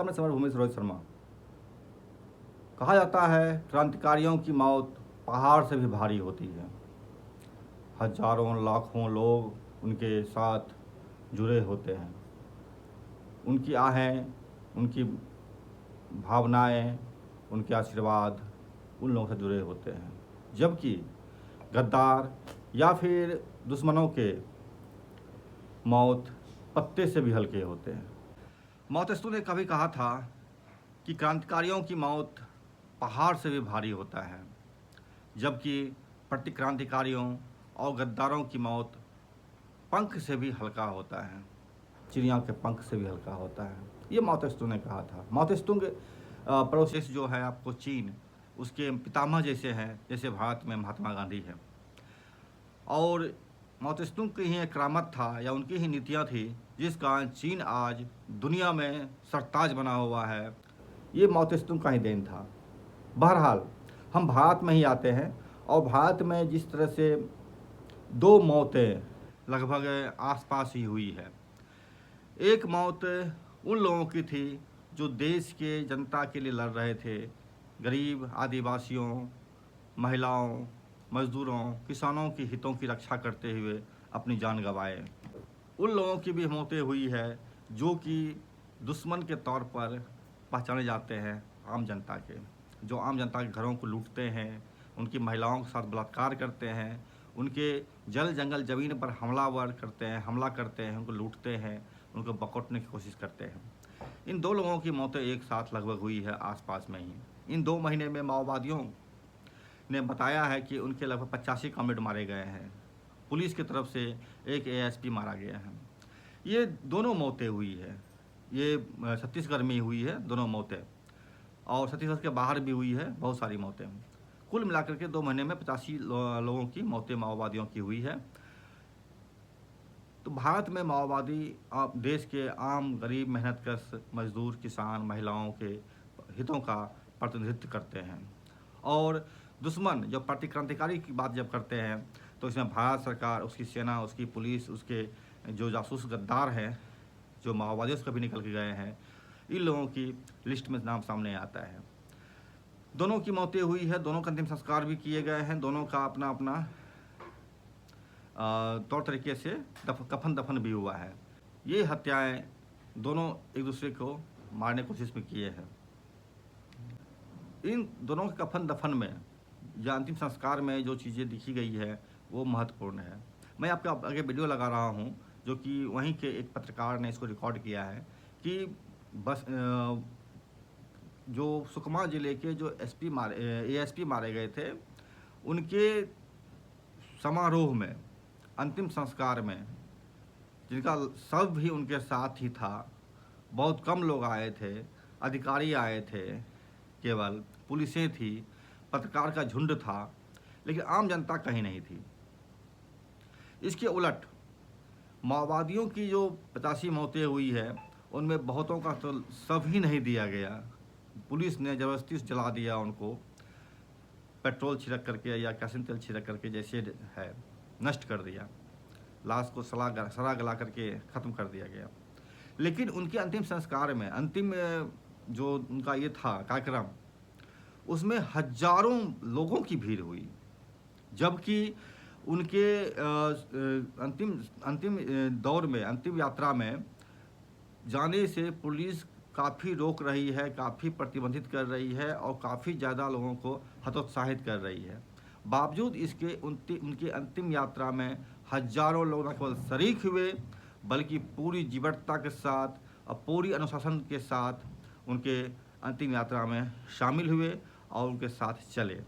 मैं समरभूमि से रोहित शर्मा। कहा जाता है क्रांतिकारियों की मौत पहाड़ से भी भारी होती है। हजारों लाखों लोग उनके साथ जुड़े होते हैं। उनकी आहें, उनकी भावनाएं, उनके आशीर्वाद उन लोगों से जुड़े होते हैं। जबकि गद्दार या फिर दुश्मनों के मौत पत्ते से भी हल्के होते हैं। माओतेस्तु ने कभी कहा था कि क्रांतिकारियों की मौत पहाड़ से भी भारी होता है, जबकि प्रतिक्रांतिकारियों और गद्दारों की मौत पंख से भी हल्का होता है, चिड़िया के पंख से भी हल्का होता है। ये माओतेस्तु ने कहा था। माओतेस्तु के प्रोसेस जो है आपको चीन, उसके पितामह जैसे हैं, जैसे भारत में महात्मा गांधी है। और माओतेस्तु की ही एक करामत था या उनकी ही नीतियाँ थी जिस कारण चीन आज दुनिया में सरताज बना हुआ है। ये माओतेस्तु का ही देन था। बहरहाल हम भारत में ही आते हैं और भारत में जिस तरह से दो मौतें लगभग आसपास ही हुई है। एक मौत उन लोगों की थी जो देश के जनता के लिए लड़ रहे थे, गरीब आदिवासियों, महिलाओं, मजदूरों, किसानों के हितों की रक्षा करते हुए अपनी जान गंवाए। उन लोगों की भी मौतें हुई है जो कि दुश्मन के तौर पर पहचाने जाते हैं आम जनता के, जो आम जनता के घरों को लूटते हैं, उनकी महिलाओं के साथ बलात्कार करते हैं, उनके जल जंगल ज़मीन पर हमला करते हैं, उनको लूटते हैं, उनको बकौटने की कोशिश करते हैं। इन दो लोगों की मौतें एक साथ लगभग हुई है आसपास में ही। इन 2 महीने में माओवादियों ने बताया है कि उनके लगभग 85 कॉमरेड मारे गए हैं। पुलिस की तरफ से एक एएसपी मारा गया है। ये दोनों मौतें हुई है। ये छत्तीसगढ़ में ही हुई है दोनों मौतें, और छत्तीसगढ़ के बाहर भी हुई है बहुत सारी मौतें। कुल मिलाकर के 2 महीने में 85 लोगों की मौतें माओवादियों की हुई है। तो भारत में माओवादी देश के आम गरीब मेहनतकश मजदूर, किसान, महिलाओं के हितों का प्रतिनिधित्व करते हैं। और दुश्मन जब प्रतिक्रांतिकारी की बात जब करते हैं तो इसमें भारत सरकार, उसकी सेना, उसकी पुलिस, उसके जो जासूस गद्दार हैं जो माओवादियों से कभी निकल के गए हैं, इन लोगों की लिस्ट में नाम सामने आता है। दोनों की मौतें हुई है, दोनों का अंतिम संस्कार भी किए गए हैं, दोनों का अपना अपना तौर तरीके से कफन दफन भी हुआ है। ये हत्याएं दोनों एक दूसरे को मारने की कोशिश में किए हैं। इन दोनों के कफन दफन में या अंतिम संस्कार में जो चीज़ें दिखी गई है वो महत्वपूर्ण है। मैं आपके आगे वीडियो लगा रहा हूँ जो कि वहीं के एक पत्रकार ने इसको रिकॉर्ड किया है कि बस जो सुकमा ज़िले के जो एएसपी मारे गए थे, उनके समारोह में, अंतिम संस्कार में, जिनका शव भी उनके साथ ही था, बहुत कम लोग आए थे, अधिकारी आए थे, केवल पुलिसें थी, पत्रकार का झुंड था, लेकिन आम जनता कहीं नहीं थी। इसके उलट माओवादियों की जो 85 मौतें हुई है उनमें बहुतों का तो शव ही नहीं दिया गया। पुलिस ने ज़बरदस्ती जला दिया उनको, पेट्रोल छिड़क करके या केरोसिन तेल छिड़क करके जैसे है नष्ट कर दिया। लाश को सड़ा गला करके ख़त्म कर दिया गया। लेकिन उनके अंतिम संस्कार में, अंतिम जो उनका ये था कार्यक्रम, उसमें हजारों लोगों की भीड़ हुई। जबकि उनके अंतिम दौर में, अंतिम यात्रा में जाने से पुलिस काफ़ी रोक रही है, काफ़ी प्रतिबंधित कर रही है और काफ़ी ज़्यादा लोगों को हतोत्साहित कर रही है। बावजूद इसके उनकी अंतिम यात्रा में हजारों लोग न केवल शरीक हुए बल्कि पूरी जीवटता के साथ और पूरी अनुशासन के साथ उनके अंतिम यात्रा में शामिल हुए और उनके साथ चले।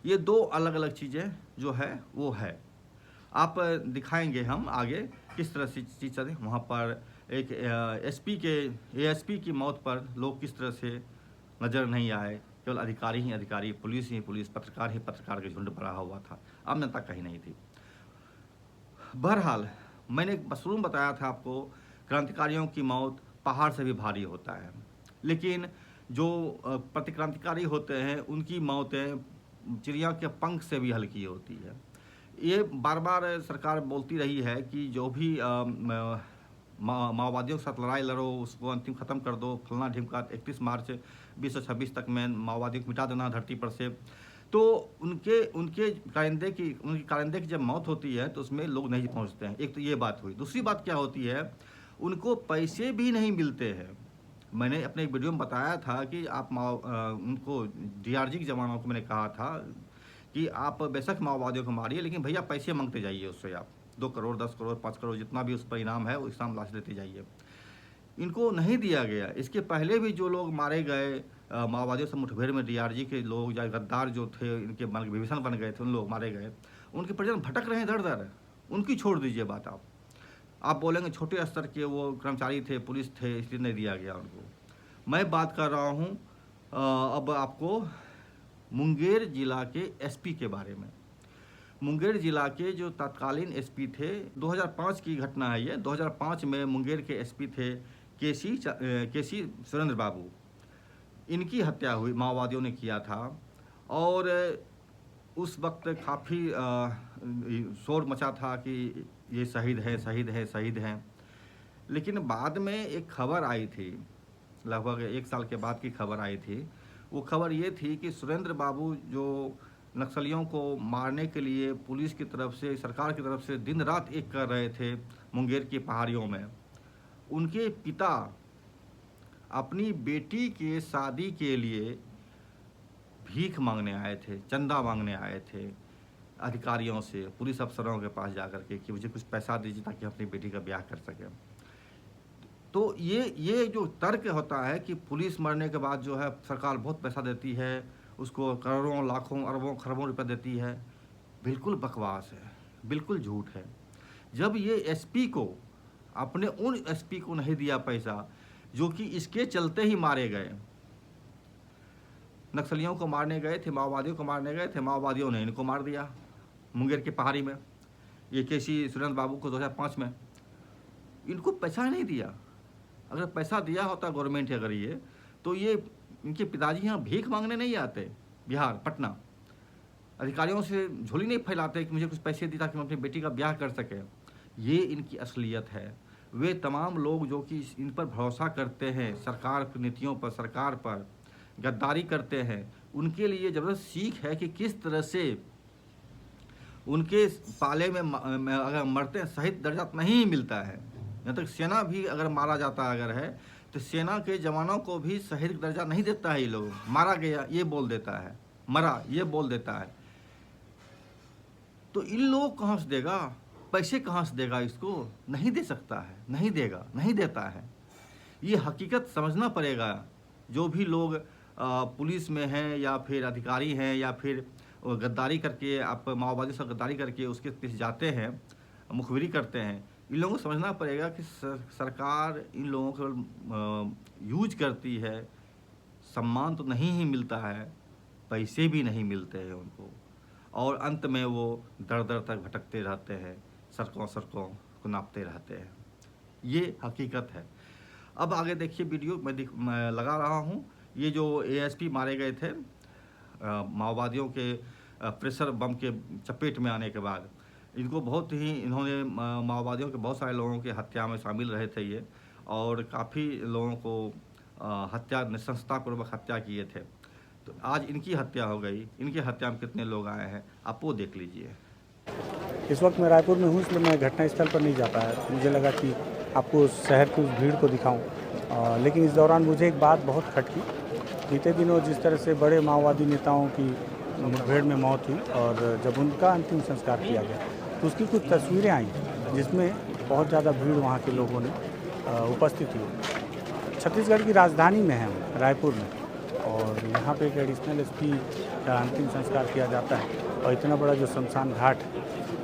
ये 2 अलग अलग चीज़ें जो है वो है। आप दिखाएंगे हम आगे किस तरह से चीज़ चले। वहाँ पर एक एएसपी की मौत पर लोग किस तरह से नज़र नहीं आए, केवल अधिकारी ही अधिकारी, पुलिस ही पुलिस, पत्रकार ही पत्रकार के झुंड पड़ा हुआ था, आम जनता कहीं नहीं थी। बहरहाल मैंने मशरूम बताया था आपको, क्रांतिकारियों की मौत पहाड़ से भी भारी होता है, लेकिन जो प्रतिक्रांतिकारी होते हैं उनकी मौतें चिड़िया के पंख से भी हल्की होती है। ये बार बार सरकार बोलती रही है कि जो भी माओवादियों के साथ लड़ाई लड़ो, उसको अंतिम ख़त्म कर दो, फलना ढिमका 31 मार्च 2026 तक में माओवादियों को मिटा देना धरती पर से। तो उनके कारिंदे की जब मौत होती है तो उसमें लोग नहीं पहुंचते हैं। एक तो ये बात हुई। दूसरी बात क्या होती है, उनको पैसे भी नहीं मिलते हैं। मैंने अपने एक वीडियो में बताया था कि आप उनको DRG के जवानों को मैंने कहा था कि आप बेशक माओवादियों को मारिए, लेकिन भैया पैसे मांगते जाइए उससे। आप 2 करोड़ 10 करोड़ 5 करोड़ जितना भी उस पर इनाम है वो इनाम लाश देते जाइए। इनको नहीं दिया गया। इसके पहले भी जो लोग मारे गए माओवादियों से मुठभेड़ में, DRG के लोग या गद्दार जो थे, इनके विभीषण बन गए थे, उन लोग मारे गए। उनके परिजन भटक रहे हैं दर दर। उनकी छोड़ दीजिए बात। आप बोलेंगे छोटे स्तर के वो कर्मचारी थे, पुलिस थे, इसलिए नहीं दिया गया उनको। मैं बात कर रहा हूँ अब आपको मुंगेर जिला के SP के बारे में। मुंगेर जिला के जो तत्कालीन SP थे, 2005 की घटना है ये। 2005 में मुंगेर के SP थे केसी सुरेंद्र बाबू। इनकी हत्या हुई, माओवादियों ने किया था। और उस वक्त काफ़ी शोर मचा था कि ये शहीद है, शहीद है, शहीद हैं। लेकिन बाद में एक खबर आई थी, लगभग 1 साल के बाद की खबर आई थी। वो खबर ये थी कि सुरेंद्र बाबू जो नक्सलियों को मारने के लिए पुलिस की तरफ से, सरकार की तरफ से दिन रात एक कर रहे थे मुंगेर की पहाड़ियों में, उनके पिता अपनी बेटी के शादी के लिए भीख मांगने आए थे, चंदा मांगने आए थे अधिकारियों से, पुलिस अफसरों के पास जाकर के कि मुझे कुछ पैसा दीजिए ताकि अपनी बेटी का ब्याह कर सकें। तो ये जो तर्क होता है कि पुलिस मरने के बाद जो है सरकार बहुत पैसा देती है, उसको करोड़ों लाखों अरबों खरबों रुपए देती है, बिल्कुल बकवास है, बिल्कुल झूठ है। जब ये SP को, अपने उन SP को नहीं दिया पैसा जो कि इसके चलते ही मारे गए, नक्सलियों को मारने गए थे, माओवादियों को मारने गए थे, माओवादियों ने इनको मार दिया मुंगेर की पहाड़ी में, ये केसी सुरेंद्र बाबू को 2005 में। इनको पैसा नहीं दिया। अगर पैसा दिया होता गवर्नमेंट अगर ये, तो ये इनके पिताजी यहाँ भीख मांगने नहीं आते बिहार, पटना, अधिकारियों से झोली नहीं फैलाते कि मुझे कुछ पैसे दी ताकि मैं अपनी बेटी का ब्याह कर सके। ये इनकी असलियत है। वे तमाम लोग जो कि इन पर भरोसा करते हैं, सरकार की नीतियों पर, सरकार पर गद्दारी करते हैं, उनके लिए ज़बरदस्त सीख है कि किस तरह से उनके पाले में अगर मरते हैं शहीद दर्जा नहीं मिलता है। यहाँ तक सेना भी अगर मारा जाता अगर है तो सेना के जवानों को भी शहीद दर्जा नहीं देता है। ये लोग मारा गया ये बोल देता है, मरा ये बोल देता है। तो इन लोगों को कहाँ से देगा, पैसे कहाँ से देगा, इसको नहीं दे सकता है, नहीं देगा, नहीं देता है। ये हकीकत समझना पड़ेगा। जो भी लोग पुलिस में हैं या फिर अधिकारी हैं या फिर गद्दारी करके, आप माओवादी से गद्दारी करके उसके पीछे जाते हैं, मुखबिरी करते हैं, इन लोगों को समझना पड़ेगा कि सरकार इन लोगों को यूज करती है। सम्मान तो नहीं ही मिलता है, पैसे भी नहीं मिलते हैं उनको, और अंत में वो दर दर तक भटकते रहते हैं, सड़कों को नापते रहते हैं। ये हकीकत है। अब आगे देखिए वीडियो मैं लगा रहा हूँ। ये जो ASP मारे गए थे माओवादियों के प्रेशर बम के चपेट में आने के बाद, इनको बहुत ही, इन्होंने माओवादियों के बहुत सारे लोगों की हत्या में शामिल रहे थे ये, और काफ़ी लोगों को हत्या, नृशंसतापूर्वक हत्या किए थे। तो आज इनकी हत्या हो गई। इनकी हत्या में कितने लोग आए हैं आप वो देख लीजिए। इस वक्त मैं रायपुर में हूँ, इसलिए मैं घटनास्थल पर नहीं जा पाया। मुझे लगा कि आपको शहर की उस भीड़ को दिखाऊं, लेकिन इस दौरान मुझे एक बात बहुत खटकी। बीते दिनों जिस तरह से बड़े माओवादी नेताओं की मुठभेड़ में मौत हुई और जब उनका अंतिम संस्कार किया गया तो उसकी कुछ तस्वीरें आई जिसमें बहुत ज़्यादा भीड़ वहाँ के लोगों ने उपस्थित हुई। छत्तीसगढ़ की राजधानी में है, रायपुर में, और यहाँ पे एक एडिशनल SP का अंतिम संस्कार किया जाता है। और इतना बड़ा जो शमशान घाट,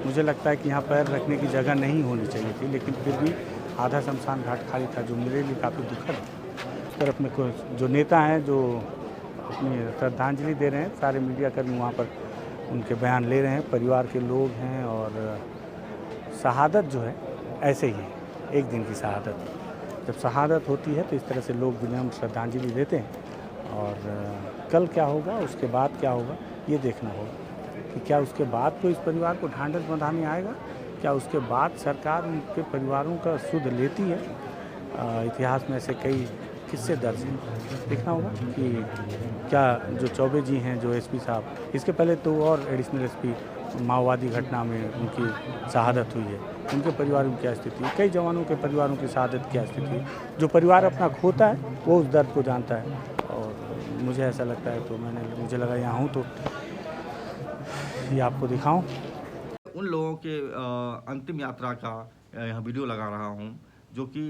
मुझे लगता है कि यहाँ पैर रखने की जगह नहीं होनी चाहिए थी, लेकिन फिर भी आधा शमशान घाट खाली था, जो मेरे लिए काफ़ी दुखद है। उस तरफ में कुछ जो नेता हैं जो अपनी श्रद्धांजलि दे रहे हैं, सारे मीडियाकर्मी वहाँ पर उनके बयान ले रहे हैं, परिवार के लोग हैं, और शहादत जो है ऐसे ही है, एक दिन की शहादत। जब शहादत होती है तो इस तरह से लोग विनम्र श्रद्धांजलि देते हैं, और कल क्या होगा, उसके बाद क्या होगा, ये देखना होगा कि क्या उसके बाद तो इस परिवार को ढांढस बंधाने आएगा क्या उसके बाद सरकार उनके परिवारों का सुध लेती है? इतिहास में ऐसे कई किस्से दर्ज हैं। देखना होगा कि क्या जो चौबे जी हैं, जो एसपी साहब, इसके पहले तो और एडिशनल एसपी माओवादी घटना में उनकी शहादत हुई है, उनके परिवार में क्या स्थिति है, कई जवानों के परिवारों की शहादत क्या स्थिति है। जो परिवार अपना खोता है वो उस दर्द को जानता है, और मुझे ऐसा लगता है, तो मुझे लगा यहाँ हूँ तो ये आपको दिखाऊं। उन लोगों के अंतिम यात्रा का यहाँ वीडियो लगा रहा हूँ जो कि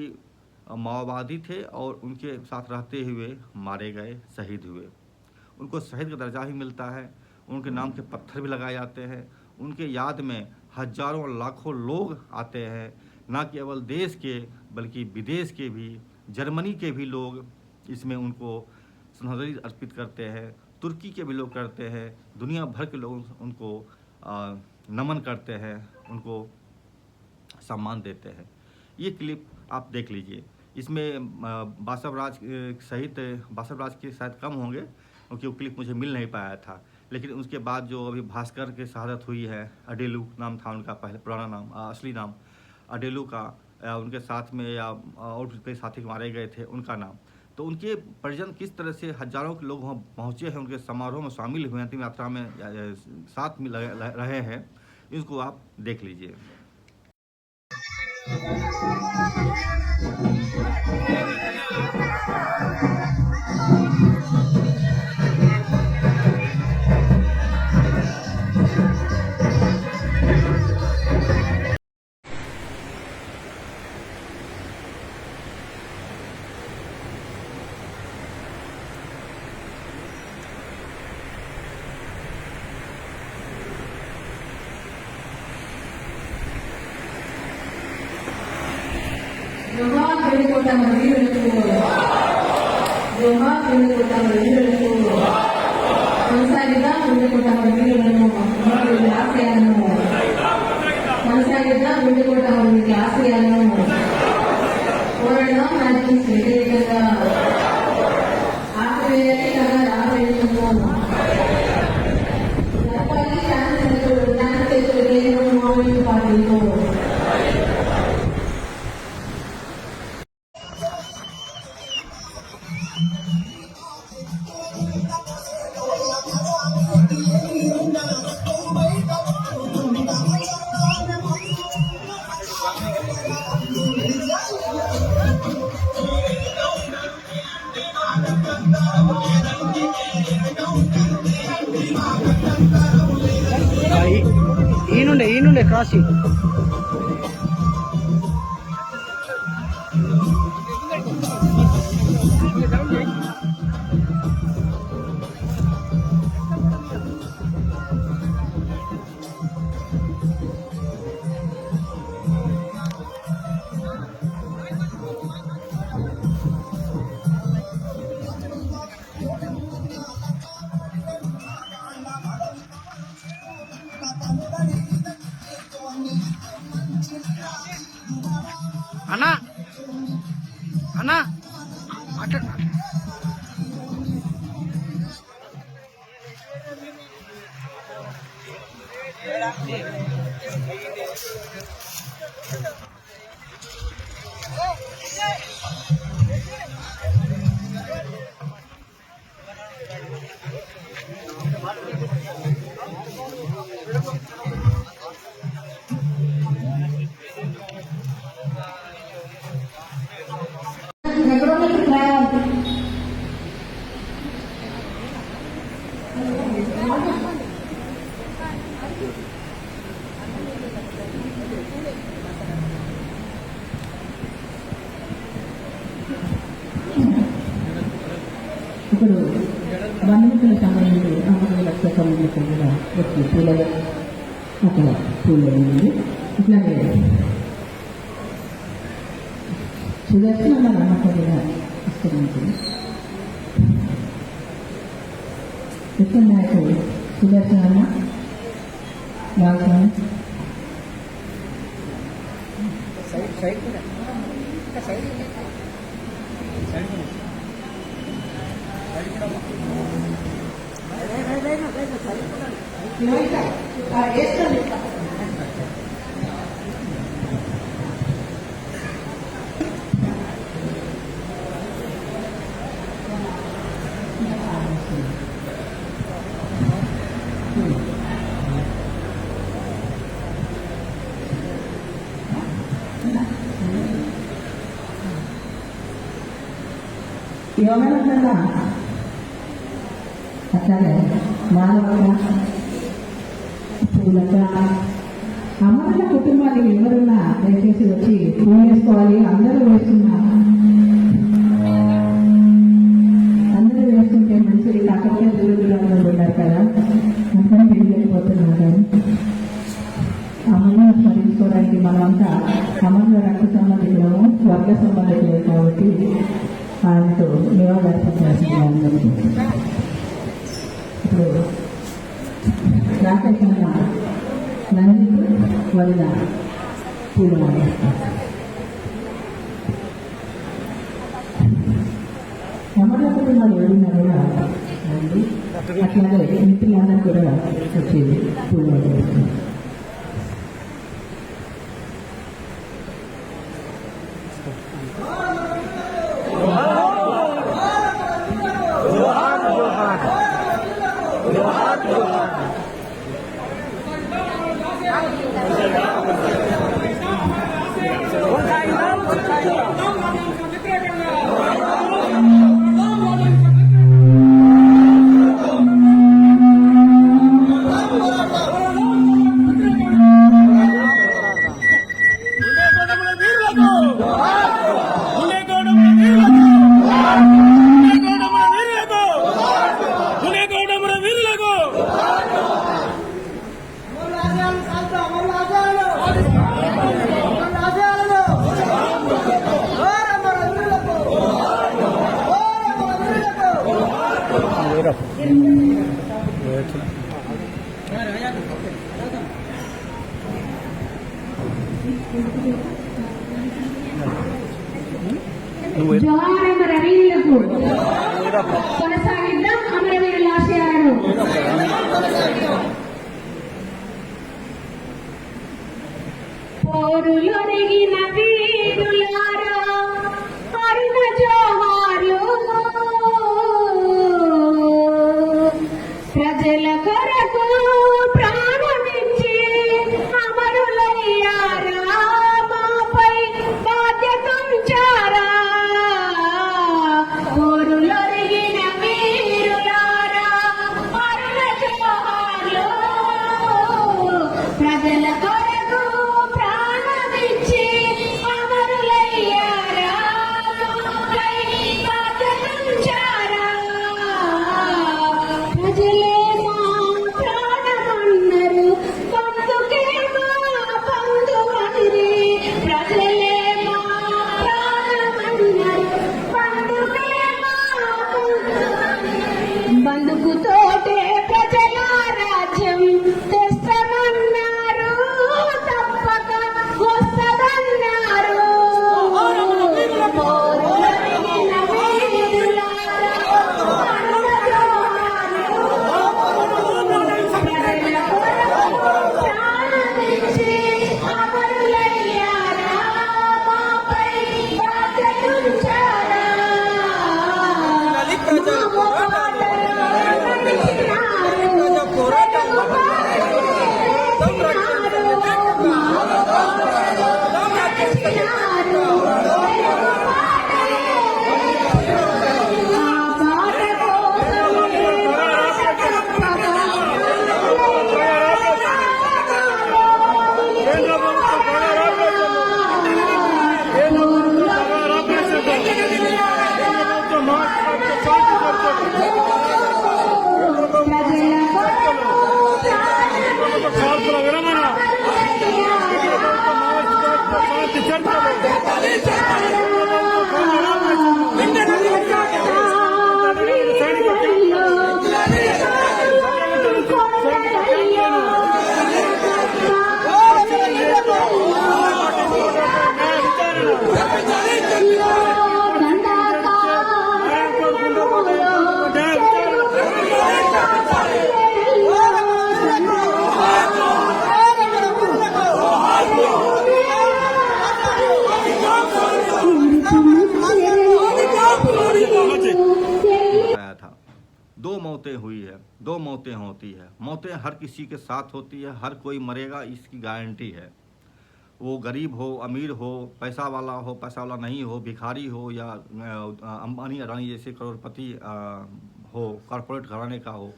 माओवादी थे और उनके साथ रहते हुए मारे गए, शहीद हुए। उनको शहीद का दर्जा ही मिलता है, उनके नाम के पत्थर भी लगाए जाते हैं, उनके याद में हजारों लाखों लोग आते हैं, न केवल देश के बल्कि विदेश के भी, जर्मनी के भी लोग इसमें उनको श्रद्धांजलि अर्पित करते हैं, तुर्की के भी लोग करते हैं, दुनिया भर के लोग उनको नमन करते हैं, उनको सम्मान देते हैं। ये क्लिप आप देख लीजिए। इसमें बासव राज सहित बासव राज के शायद कम होंगे क्योंकि वो क्लिप मुझे मिल नहीं पाया था, लेकिन उसके बाद जो अभी भास्कर की शहादत हुई है, अडेलू नाम था उनका, पहले पुराना नाम, असली नाम अडेलू का, उनके साथ में या और कई साथी मारे गए थे उनका नाम, तो उनके परिजन किस तरह से हजारों के लोग वहाँ पहुँचे हैं, उनके समारोह में शामिल हुए, अंतिम यात्रा में साथ में रहे हैं, इसको आप देख लीजिए। जोहार वेणुकोटा मरीरुలకు जोहार वेणुकोटा मरीरुలకు కొనసాగిద్దా వెండుకోట మరీరులను మరియు ఆశయాలను కొనసాగిద్దా వెండుకోట మరియు ఆశయాలను పోరాడడం నాకు వ్యతిరేకంగా ఆపవేయాలి కదా ఆపేయడము జరపాలి శాంతియుతులు నేను మామూలు పార్టీలో ఈ నుండే క్రాస్ అన్నా అన్నా అట్లా ఇప్పుడు బంధువుల సంబంధించి అమ్మకుల లక్ష సంబంధించి కూడా వచ్చి పూలలో ఒక పూలు ఉంది. ఇట్లాగే సుదర్శన అమ్మకు కూడా ఇస్తుంది. ఎక్కువ నాకు సుదర్శన బాగా యోగనందన అట్లాగే మానవత పూలక అమరుల కుటుంబాలు ఎవరున్నా దయచేసి వచ్చి పూలు వేసుకోవాలి. అందరూ వేస్తున్నారు, అందరూ వేస్తుంటే మంచిది. కాకపోతే దూరంగా ఉన్నారు కదా, అందుకని తెలియకపోతున్నారు. కానీ అమరులను స్మరించుకోవడానికి మనమంతా అమరుల రక్త సంబంధికులము, వర్గ సంబంధికులే కాబట్టి ఆయనతో నివాళులర్పించాల్సింది అందరికీ. ఇప్పుడు రాకేష్ నందిత్ వదిన పూలు అమరుల కుటుంబాలు ఎవరున్నా కూడా రండి. అట్లాగే మిత్రులందరూ కూడా వచ్చేది పూలు వేస్తారు. జోహార్ అమరవీరులకు కొనసాగిద్దాం అమరవీరుల ఆశయాలను. పోరులొరిగిన వీరులారా అరుణ జోహార్లు, ప్రజల కొరకు ప్రాణమిచ్చి అమరులయ్యారా, మాపై బాధ్యతుంచారా. పోరులొరిగిన వీరులారా అరుణ జోహార్లు, ప్రజల కొరకు ప్రాణమిచ్చి అమరులయ్యారా, మాపై బాధ్యతుంచారా. ప్రజలే మా ప్రాణమన్నారు, బంధుకే మా బంధువనిరి. ప్రజలే మా ప్రాణమన్నారు, బంధుకే మా బంధువనిరి. బంధుకుతోటే ప్రజల రాజ్యం తెస్తమన్నారు, తప్పక వస్తదన్నారు. పోరులొరిగిన వీరులారా అరుణ జోహార్లు, ప్రజల కొరకు ప్రాణమిచ్చి అమరులయ్యారా, మాపై బాధ్యతుంచారా. మా పోరాటంలో నడిచినారు, తెలుగు పాటలు నేర్పినారు. మా పోరాటంలో నడిచినారు, తెలుగు పాటలు నేర్పినారు. ఆ పాట కోసమే दो मौतें हुई है, दो मौतें होती है। मौतें हर किसी के साथ होती है, हर कोई मरेगा इसकी गारंटी है। वो गरीब हो, अमीर हो, पैसा वाला नहीं हो, भिखारी हो या अंबानी अडानी जैसे करोड़पति हो, कॉरपोरेट घराने का हो,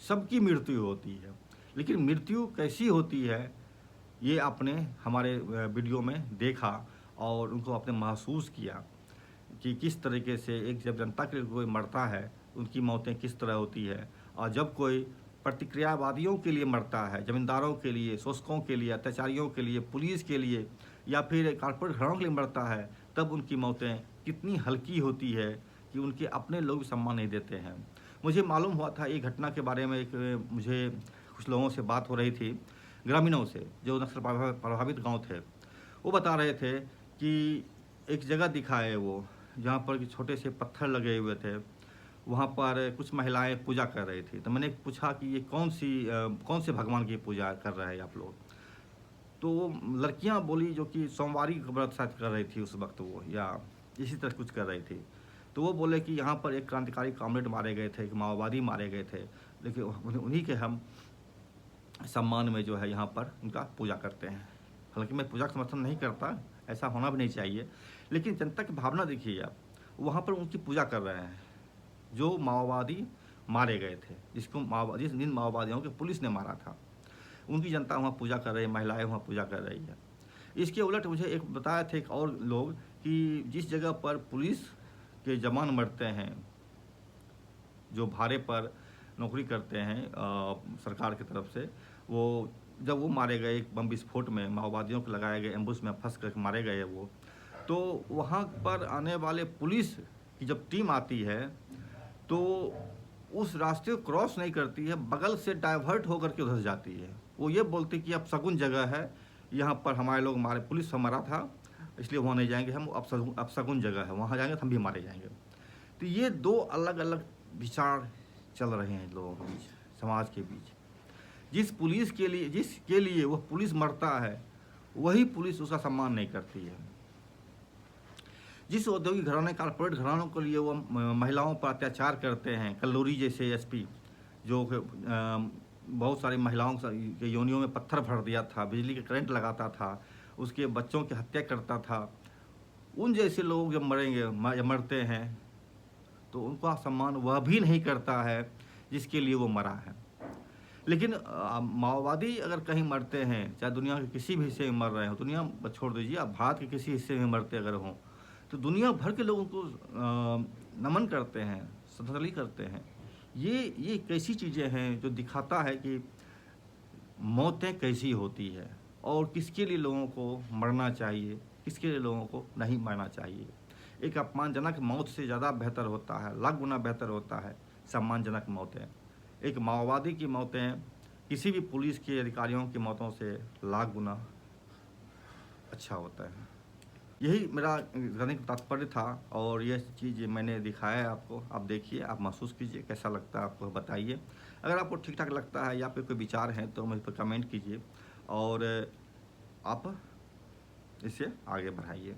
सबकी मृत्यु होती है। लेकिन मृत्यु कैसी होती है ये आपने हमारे वीडियो में देखा और उनको आपने महसूस किया कि किस तरीके से एक जब जनता के लिए कोई मरता है उनकी मौतें किस तरह होती है, और जब कोई प्रतिक्रियावादियों के लिए मरता है, ज़मींदारों के लिए, शोषकों के लिए, अत्याचारियों के लिए, पुलिस के लिए या फिर कॉर्पोरेट घरों के लिए मरता है, तब उनकी मौतें कितनी हल्की होती है कि उनके अपने लोग सम्मान नहीं देते हैं। मुझे मालूम हुआ था एक घटना के बारे में, एक मुझे कुछ लोगों से बात हो रही थी, ग्रामीणों से जो नक्सल प्रभावित गांव थे। वो बता रहे थे कि एक जगह दिखा है वो जहाँ पर छोटे से पत्थर लगे हुए थे, वहाँ पर कुछ महिलाएं पूजा कर रही थी। तो मैंने पूछा कि ये कौन से भगवान की पूजा कर रहे हैं आप लोग? तो वो लड़कियाँ बोली जो कि सोमवारी का व्रत शायद कर रही थी उस वक्त, वो या इसी तरह कुछ कर रही थी। तो वो बोले कि यहाँ पर एक क्रांतिकारी कॉमरेड मारे गए थे, एक माओवादी मारे गए थे, लेकिन उन्हीं के हम सम्मान में जो है यहाँ पर उनका पूजा करते हैं। हालांकि मैं पूजा का समर्थन नहीं करता, ऐसा होना भी नहीं चाहिए, लेकिन जनता की भावना देखिए आप, वहाँ पर उनकी पूजा कर रहे हैं जो माओवादी मारे गए थे, जिन माओवादियों के पुलिस ने मारा था, उनकी जनता वहाँ पूजा कर रही है, महिलाएं वहाँ पूजा कर रही है। इसके उलट मुझे एक बताया थे एक और लोग कि जिस जगह पर पुलिस के जवान मरते हैं, जो भाड़े पर नौकरी करते हैं सरकार की तरफ से, वो जब वो मारे गए एक बम विस्फोट में, माओवादियों को लगाए गए एम्बुश में फंस कर मारे गए वो, तो वहाँ पर आने वाले पुलिस की जब टीम आती है तो उस रास्ते को क्रॉस नहीं करती है, बगल से डाइवर्ट होकर के उधर जाती है। वो ये बोलती कि अब शगुन जगह है, यहाँ पर हमारे लोग मारे, पुलिस से मरा था इसलिए वहाँ नहीं जाएंगे हम, अब शगुन जगह है, वहाँ जाएंगे तो हम भी मारे जाएंगे। तो ये दो अलग अलग विचार चल रहे हैं लोगों के बीच, समाज के बीच। जिसके लिए वह पुलिस मरता है, वही पुलिस उसका सम्मान नहीं करती है। जिस औद्योगिक घराने, कॉर्पोरेट घरानों के लिए वो महिलाओं पर अत्याचार करते हैं, कल्लूरी जैसे एसपी जो बहुत सारी महिलाओं के योनियों में पत्थर भर दिया था, बिजली के करंट लगाता था, उसके बच्चों की हत्या करता था, उन जैसे लोग जब मरते हैं तो उनका सम्मान वह भी नहीं करता है जिसके लिए वो मरा है। लेकिन माओवादी अगर कहीं मरते हैं, चाहे दुनिया के किसी भी हिस्से में मर रहे हो, दुनिया छोड़ दीजिए, आप भारत के किसी हिस्से में मरते अगर हों, तो दुनिया भर के लोगों को नमन करते हैं, श्रद्धांजलि करते हैं। ये कैसी चीज़ें हैं जो दिखाता है कि मौतें कैसी होती है और किसके लिए लोगों को मरना चाहिए, किसके लिए लोगों को नहीं मरना चाहिए। एक अपमानजनक मौत से ज़्यादा बेहतर होता है, लाख गुना बेहतर होता है सम्मानजनक मौतें। एक माओवादी की मौतें किसी भी पुलिस के अधिकारियों की मौतों से लाख गुना अच्छा होता है। यही मेरा कहने का तात्पर्य था और यह चीज़ मैंने दिखाया है आपको। आप देखिए, आप महसूस कीजिए, कैसा लगता है आपको बताइए। अगर आपको ठीक ठाक लगता है या फिर कोई विचार हैं तो मुझ पर कमेंट कीजिए और आप इसे आगे बढ़ाइए।